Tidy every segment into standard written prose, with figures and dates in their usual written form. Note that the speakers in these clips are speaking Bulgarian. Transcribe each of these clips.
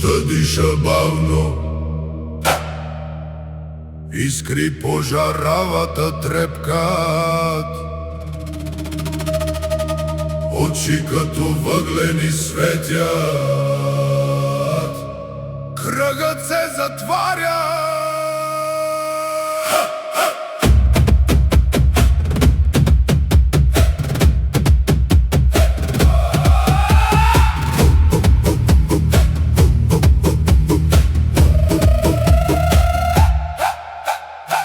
Нощта диша бавно, искри пожаравата трепкат, очи като въглени светят, кръгът се затваря.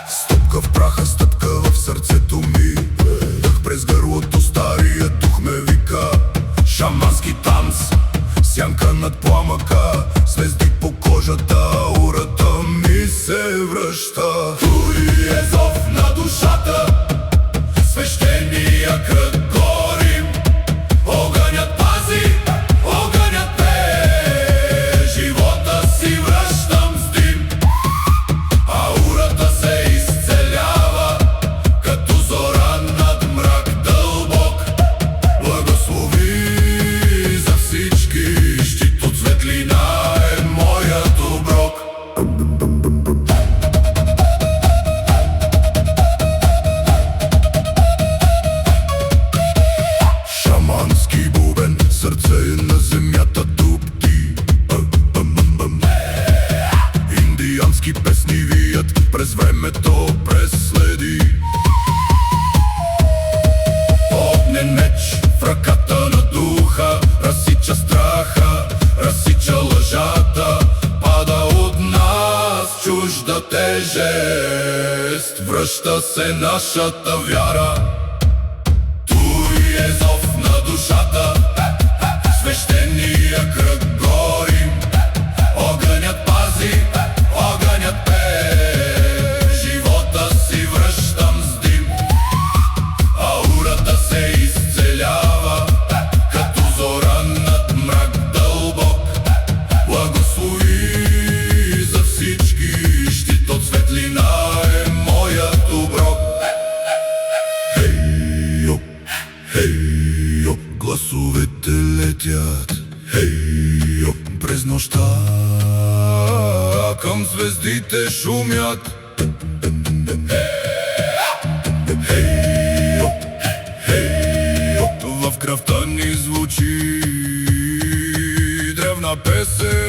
Стъпка в праха, стъпка в сърцето ми, дъх през гърлото, стария дух ме вика. Шамански танц, сянка над пламъка, звезди по кожата, аурата ми се връща. Той е зов на душата, свещения кръг горим. Огънят пази, огънят пее, живота си връщам с дим. Аурата се изцелява, като зора над мрак дълбок. Благослови за всички, щит от светлина е моят оброк. Шамански бубен, сърце на земята дупти. Индиански песни вият през времето, през следи. Огнен меч в ръката на духа, разсича страха, разсича лъжата. Пада от нас чужда тежест, връща се нашата вяра. Той е зов на душата, свещения кръг горим. Огънят пази, огънят пее, живота си връщам с дим. Аурата се изцелява, като зора над мрак дълбок. Благослови за всички, щит от светлина е моят оброк. Хей-йо, хей-йо, гласовете летят. Хей-йо, през нощта към звездите шумят. Хей-йо, хей-йо, в кръвта ни звучи древна песен.